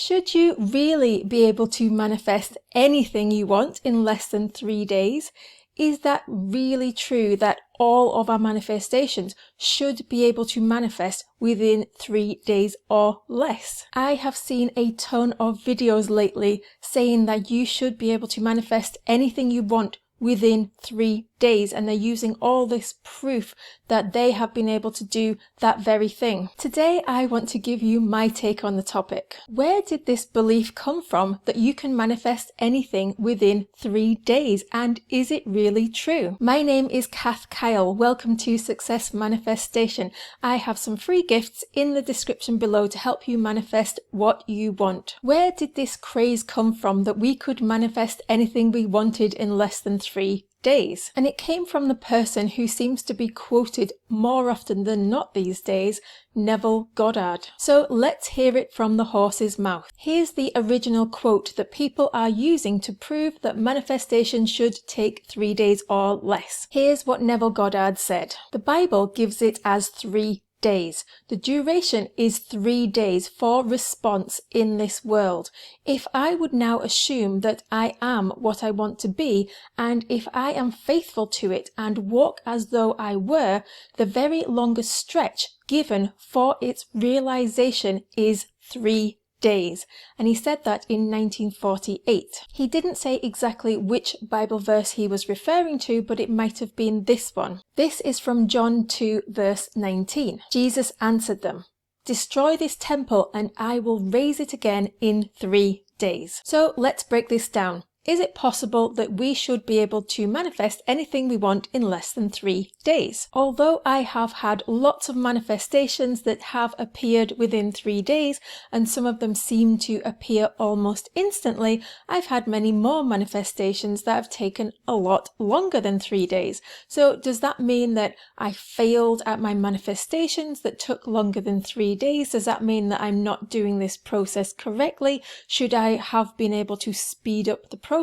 Should you really be able to manifest anything you want in less than 3 days? Is that really true that all of our manifestations should be able to manifest within 3 days or less? I have seen a ton of videos lately saying that you should be able to manifest anything you want within 3 days, and they're using all this proof that they have been able to do that very thing. Today I want to give you my take on the topic. Where did this belief come from that you can manifest anything within 3 days, and is it really true? My name is Kath Kyle. Welcome to Success Manifestation. I have some free gifts in the description below to help you manifest what you want. Where did this craze come from that we could manifest anything we wanted in less than 3 days? And it came from the person who seems to be quoted more often than not these days, Neville Goddard. So let's hear it from the horse's mouth. Here's the original quote that people are using to prove that manifestation should take 3 days or less. Here's what Neville Goddard said. The Bible gives it as 3 days. The duration is 3 days for response in this world. If I would now assume that I am what I want to be, and if I am faithful to it and walk as though I were, the very longest stretch given for its realization is 3 days. And he said that in 1948. He didn't say exactly which Bible verse he was referring to, but it might have been this one. This is from John 2 verse 19. Jesus answered them, "Destroy this temple and I will raise it again in 3 days." So let's break this down. Is it possible that we should be able to manifest anything we want in less than 3 days? Although I have had lots of manifestations that have appeared within 3 days, and some of them seem to appear almost instantly, I've had many more manifestations that have taken a lot longer than 3 days. So does that mean that I failed at my manifestations that took longer than 3 days? Does that mean that I'm not doing this process correctly? Should I have been able to speed up the process?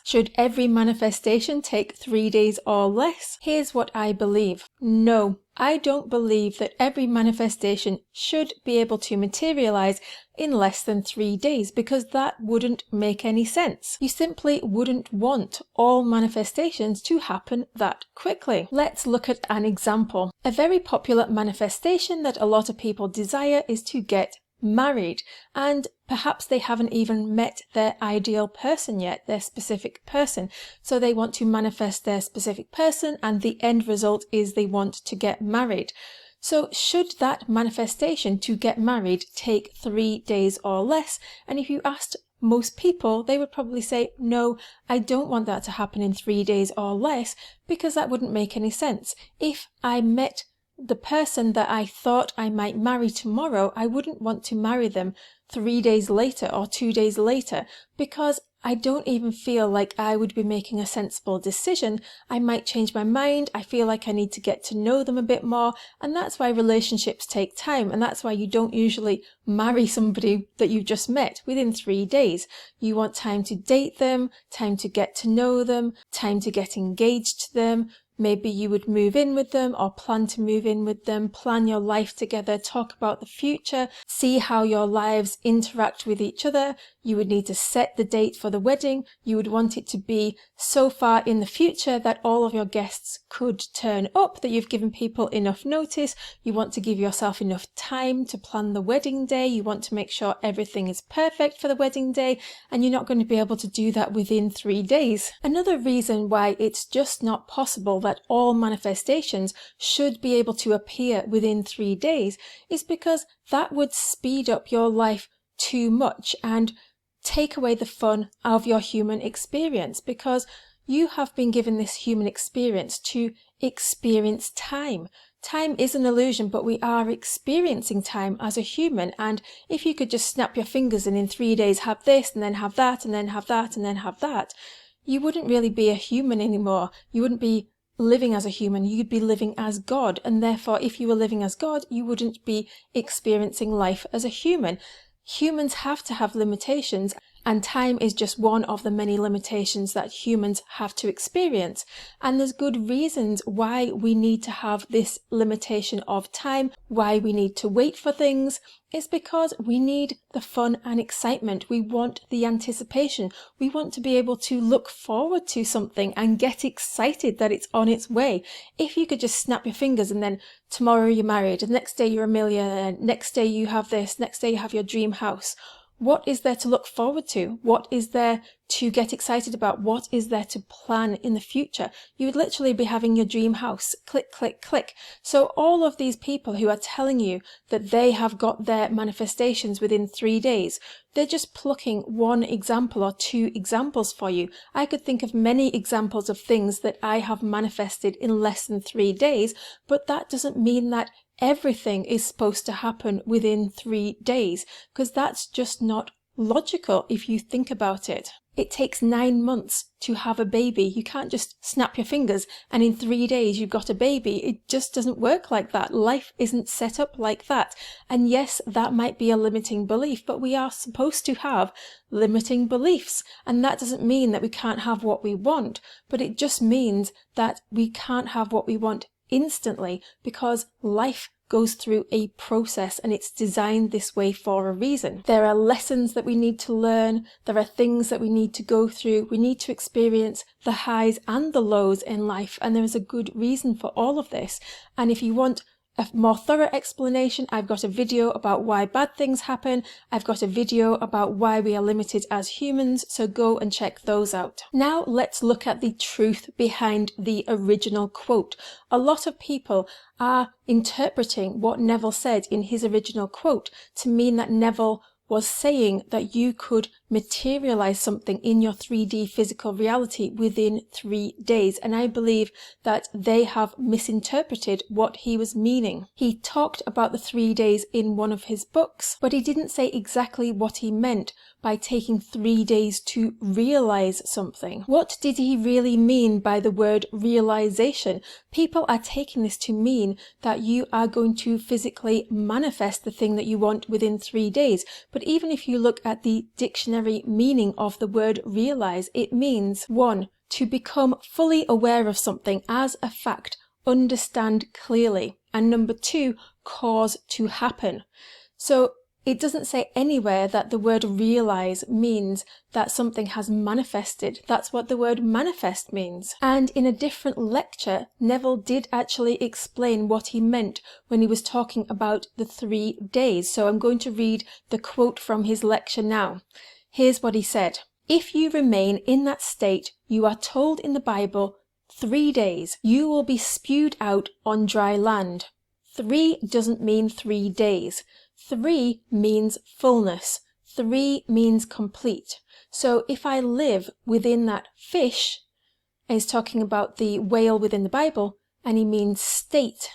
Should every manifestation take 3 days or less? Here's what I believe. No, I don't believe that every manifestation should be able to materialize in less than 3 days, because that wouldn't make any sense. You simply wouldn't want all manifestations to happen that quickly. Let's look at an example. A very popular manifestation that a lot of people desire is to get married, and perhaps they haven't even met their ideal person yet, their specific person. So they want to manifest their specific person, and the end result is they want to get married. So should that manifestation to get married take 3 days or less? And if you asked most people, they would probably say, no, I don't want that to happen in 3 days or less, because that wouldn't make any sense. If I met the person that I thought I might marry tomorrow, I wouldn't want to marry them 3 days later or 2 days later, because I don't even feel like I would be making a sensible decision. I might change my mind. I feel like I need to get to know them a bit more, and that's why relationships take time, and that's why you don't usually marry somebody that you've just met within 3 days. You want time to date them, time to get to know them, time to get engaged to them. Maybe you would move in with them or plan to move in with them, plan your life together, talk about the future, see how your lives interact with each other. You would need to set the date for the wedding. You would want it to be so far in the future that all of your guests could turn up, that you've given people enough notice. You want to give yourself enough time to plan the wedding day. You want to make sure everything is perfect for the wedding day, and you're not going to be able to do that within 3 days. Another reason why it's just not possible that all manifestations should be able to appear within 3 days is because that would speed up your life too much and take away the fun of your human experience, because you have been given this human experience to experience time. Time is an illusion, but we are experiencing time as a human. And if you could just snap your fingers and in 3 days have this and then have that and then have that and then have that, you wouldn't really be a human anymore. You wouldn't be living as a human, you'd be living as God. And therefore, if you were living as God, you wouldn't be experiencing life as a human. Humans have to have limitations, And time is just one of the many limitations that humans have to experience. And there's good reasons why we need to have this limitation of time, why we need to wait for things. It's because we need the fun and excitement. We want the anticipation. We want to be able to look forward to something and get excited that it's on its way. If you could just snap your fingers and then tomorrow you're married, the next day you're a millionaire, next day you have this, next day you have your dream house. What is there to look forward to? What is there to get excited about? What is there to plan in the future? You would literally be having your dream house. Click, click, click. So all of these people who are telling you that they have got their manifestations within 3 days, they're just plucking one example or two examples for you. I could think of many examples of things that I have manifested in less than 3 days, but that doesn't mean that everything is supposed to happen within 3 days, because that's just not logical if you think about it. It takes 9 months to have a baby. You can't just snap your fingers and in 3 days you've got a baby. It just doesn't work like that. Life isn't set up like that. And yes, that might be a limiting belief, but we are supposed to have limiting beliefs. And that doesn't mean that we can't have what we want, but it just means that we can't have what we want instantly, because life goes through a process and it's designed this way for a reason. There are lessons that we need to learn. There are things that we need to go through. We need to experience the highs and the lows in life, and there is a good reason for all of this. And if you want a more thorough explanation, I've got a video about why bad things happen. I've got a video about why we are limited as humans, so go and check those out. Now let's look at the truth behind the original quote. A lot of people are interpreting what Neville said in his original quote to mean that Neville was saying that you could materialize something in your 3D physical reality within 3 days. And I believe that they have misinterpreted what he was meaning. He talked about the 3 days in one of his books, but he didn't say exactly what he meant by taking 3 days to realize something. What did he really mean by the word realization? People are taking this to mean that you are going to physically manifest the thing that you want within 3 days. But even if you look at the dictionary meaning of the word realize, it means 1. To become fully aware of something as a fact, understand clearly, and number 2, cause to happen. So it doesn't say anywhere that the word realize means that something has manifested. That's what the word manifest means. And in a different lecture, Neville did actually explain what he meant when he was talking about the 3 days. So I'm going to read the quote from his lecture now. Here's what he said. If you remain in that state, you are told in the Bible, 3 days, you will be spewed out on dry land. 3 doesn't mean 3 days. 3 means fullness. 3 means complete. So if I live within that fish, and he's talking about the whale within the Bible, and he means state,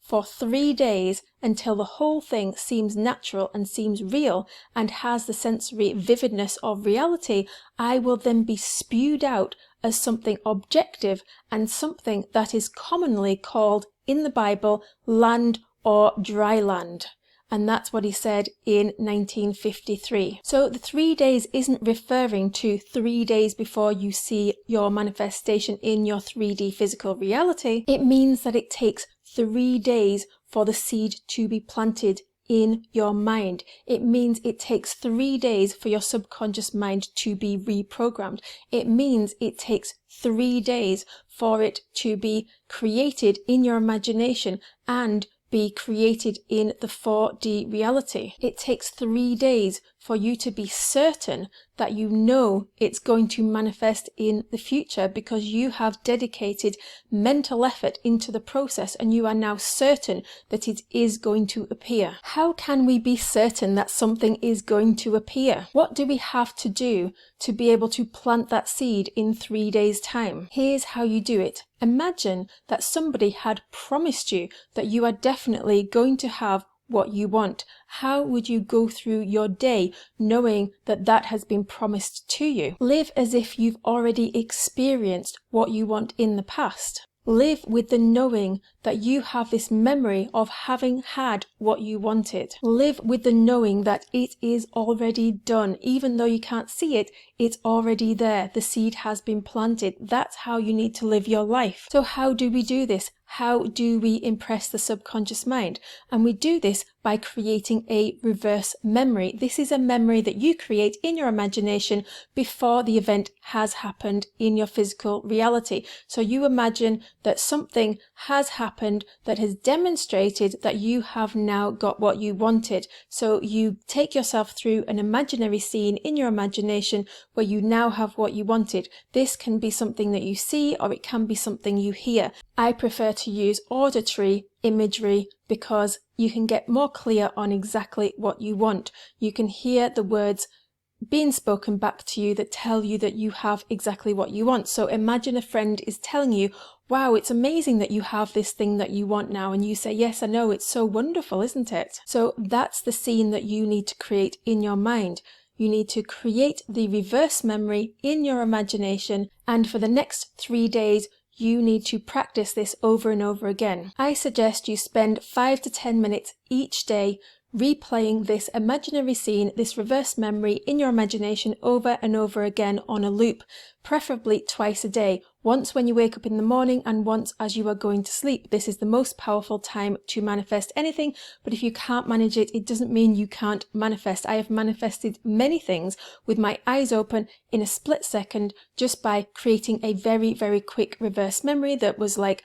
for 3 days until the whole thing seems natural and seems real and has the sensory vividness of reality, I will then be spewed out as something objective and something that is commonly called in the Bible land or dry land. And that's what he said in 1953. So the 3 days isn't referring to 3 days before you see your manifestation in your 3D physical reality. It means that it takes 3 days for the seed to be planted in your mind. It means it takes 3 days for your subconscious mind to be reprogrammed. It means it takes 3 days for it to be created in your imagination and be created in the 4D reality. It takes 3 days for you to be certain that you know it's going to manifest in the future, because you have dedicated mental effort into the process and you are now certain that it is going to appear. How can we be certain that something is going to appear? What do we have to do to be able to plant that seed in 3 days' time? Here's how you do it. Imagine that somebody had promised you that you are definitely going to have what you want. How would you go through your day knowing that that has been promised to you? Live as if you've already experienced what you want in the past. Live with the knowing that you have this memory of having had what you wanted. Live with the knowing that it is already done. Even though you can't see it, it's already there. The seed has been planted. That's how you need to live your life. So how do we do this? How do we impress the subconscious mind? And we do this by creating a reverse memory. This is a memory that you create in your imagination before the event has happened in your physical reality. So you imagine that something has happened that has demonstrated that you have now got what you wanted. So you take yourself through an imaginary scene in your imagination where you now have what you wanted. This can be something that you see, or it can be something you hear. I prefer to use auditory imagery because you can get more clear on exactly what you want. You can hear the words being spoken back to you that tell you that you have exactly what you want. So imagine a friend is telling you, wow, it's amazing that you have this thing that you want now. And you say, yes, I know, it's so wonderful, isn't it? So that's the scene that you need to create in your mind. You need to create the reverse memory in your imagination. And for the next 3 days, you need to practice this over and over again. I suggest you spend 5 to 10 minutes each day replaying this imaginary scene, this reverse memory in your imagination over and over again on a loop, preferably twice a day, once when you wake up in the morning and once as you are going to sleep. This is the most powerful time to manifest anything, but if you can't manage it, it doesn't mean you can't manifest. I have manifested many things with my eyes open in a split second just by creating a very, very quick reverse memory that was like,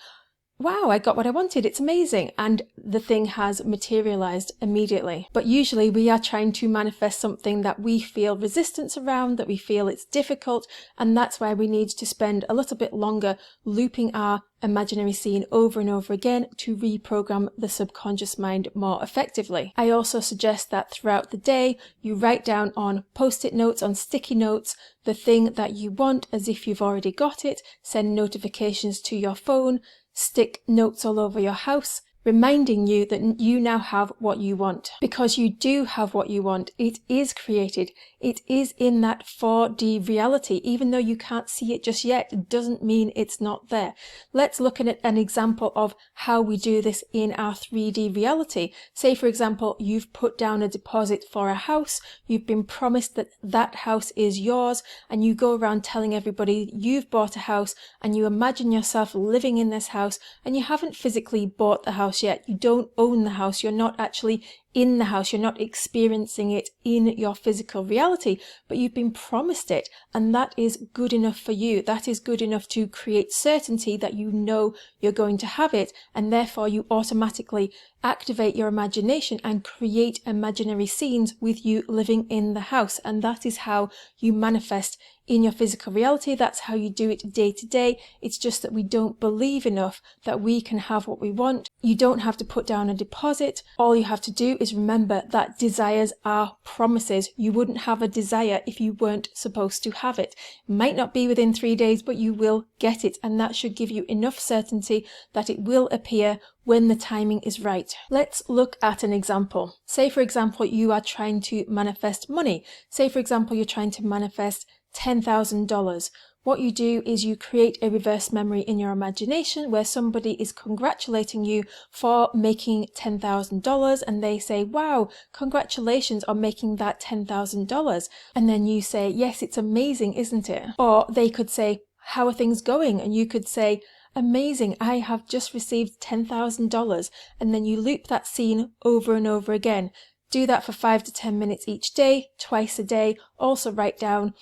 wow, I got what I wanted, it's amazing. And the thing has materialized immediately. But usually we are trying to manifest something that we feel resistance around, that we feel it's difficult. And that's why we need to spend a little bit longer looping our imaginary scene over and over again to reprogram the subconscious mind more effectively. I also suggest that throughout the day, you write down on post-it notes, on sticky notes, the thing that you want as if you've already got it. Send notifications to your phone. Stick notes all over your house, reminding you that you now have what you want. Because you do have what you want. It is created. It is in that 4D reality. Even though you can't see it just yet, it doesn't mean it's not there. Let's look at an example of how we do this in our 3D reality. Say, for example, you've put down a deposit for a house. You've been promised that that house is yours, and you go around telling everybody you've bought a house, and you imagine yourself living in this house, and you haven't physically bought the house yet. You don't own the house. You're not actually in the house. You're not experiencing it in your physical reality, but you've been promised it, and that is good enough for you. That is good enough to create certainty that you know you're going to have it, and therefore you automatically activate your imagination and create imaginary scenes with you living in the house. And that is how you manifest in your physical reality. That's how you do it day to day. It's just that we don't believe enough that we can have what we want. You don't have to put down a deposit. All you have to do is remember that desires are promises. You wouldn't have a desire if you weren't supposed to have it. It might not be within 3 days, but you will get it, and that should give you enough certainty that it will appear when the timing is right. Let's look at an example. Say, for example, you are trying to manifest money. Say, for example, you're trying to manifest $10,000. What you do is you create a reverse memory in your imagination where somebody is congratulating you for making $10,000, and they say, wow, congratulations on making that $10,000. And then you say, yes, it's amazing, isn't it? Or they could say, how are things going? And you could say, amazing, I have just received $10,000. And then you loop that scene over and over again. Do that for 5 to 10 minutes each day, twice a day. Also write down,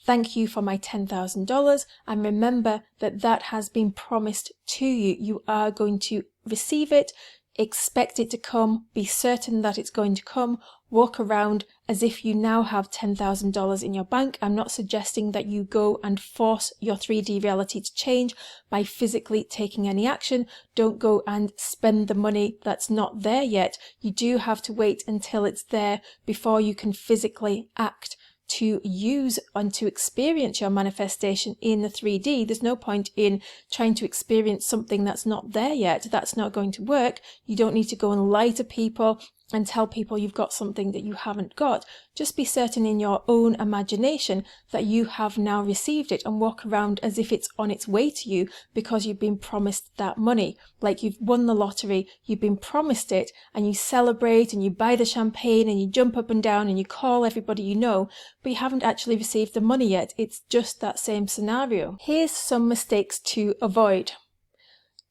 thank you for my $10,000, and remember that that has been promised to you. You are going to receive it. Expect it to come. Be certain that it's going to come. Walk around as if you now have $10,000 in your bank. I'm not suggesting that you go and force your 3D reality to change by physically taking any action. Don't go and spend the money that's not there yet. You do have to wait until it's there before you can physically act to use and to experience your manifestation in the 3D. There's no point in trying to experience something that's not there yet. That's not going to work. You don't need to go and lie to people and tell people you've got something that you haven't got. Just be certain in your own imagination that you have now received it and walk around as if it's on its way to you because you've been promised that money. Like you've won the lottery, you've been promised it, and you celebrate and you buy the champagne and you jump up and down and you call everybody you know, but you haven't actually received the money yet. It's just that same scenario. Here's some mistakes to avoid.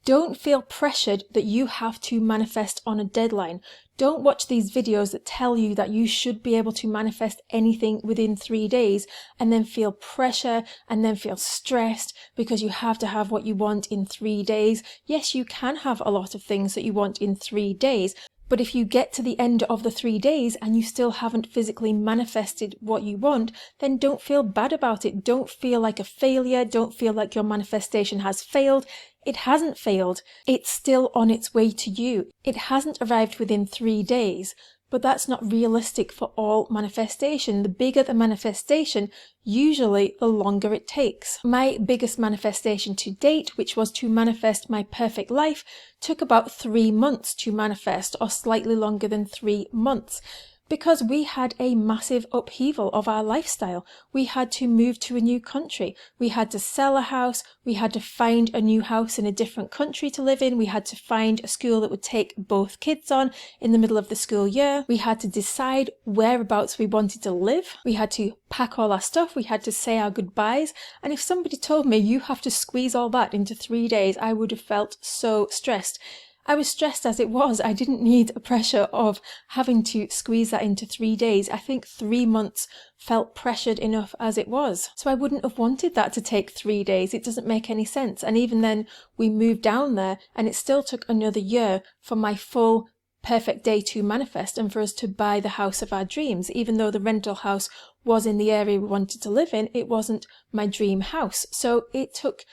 Don't feel pressured that you have to manifest on a deadline. Don't watch these videos that tell you that you should be able to manifest anything within 3 days and then feel pressure and then feel stressed because you have to have what you want in 3 days. Yes, you can have a lot of things that you want in 3 days, but if you get to the end of the 3 days and you still haven't physically manifested what you want, then don't feel bad about it. Don't feel like a failure. Don't feel like your manifestation has failed. It hasn't failed. It's still on its way to you. It hasn't arrived within 3 days, but that's not realistic for all manifestation. The bigger the manifestation, usually the longer it takes. My biggest manifestation to date, which was to manifest my perfect life, took about 3 months to manifest, or slightly longer than 3 months. Because we had a massive upheaval of our lifestyle. We had to move to a new country. We had to sell a house. We had to find a new house in a different country to live in. We had to find a school that would take both kids on in the middle of the school year. We had to decide whereabouts we wanted to live. We had to pack all our stuff. We had to say our goodbyes. And if somebody told me you have to squeeze all that into 3 days, I would have felt so stressed. I was stressed as it was. I didn't need a pressure of having to squeeze that into 3 days. I think 3 months felt pressured enough as it was. So I wouldn't have wanted that to take 3 days. It doesn't make any sense. And even then, we moved down there and it still took another year for my full perfect day to manifest and for us to buy the house of our dreams. Even though the rental house was in the area we wanted to live in, it wasn't my dream house. So it took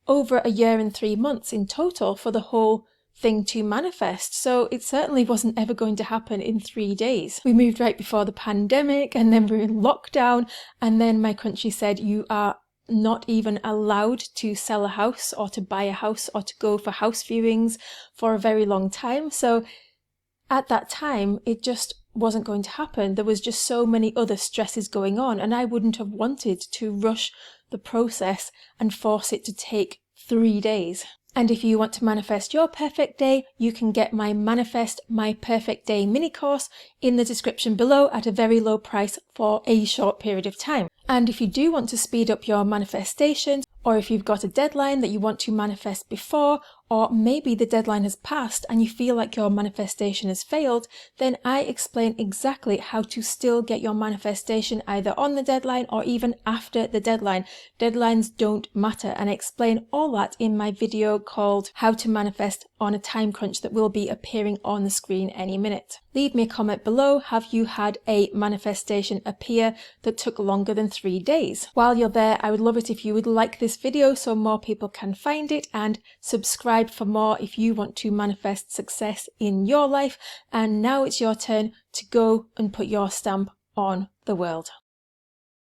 over a year and 3 months in total for the whole thing to manifest. So it certainly wasn't ever going to happen in 3 days. We moved right before the pandemic and then we were in lockdown, and then my country said you are not even allowed to sell a house or to buy a house or to go for house viewings for a very long time. So at that time, it just wasn't going to happen. There was just so many other stresses going on, and I wouldn't have wanted to rush the process and force it to take 3 days. And if you want to manifest your perfect day, you can get my Manifest My Perfect Day mini course in the description below at a very low price for a short period of time. And if you do want to speed up your manifestations, or if you've got a deadline that you want to manifest before, or maybe the deadline has passed and you feel like your manifestation has failed, then I explain exactly how to still get your manifestation either on the deadline or even after the deadline. Deadlines don't matter, and I explain all that in my video called How to Manifest on a Time Crunch that will be appearing on the screen any minute. Leave me a comment below. Have you had a manifestation appear that took longer than 3 days? While you're there, I would love it if you would like this video so more people can find it, and subscribe for more if you want to manifest success in your life. And now it's your turn to go and put your stamp on the world.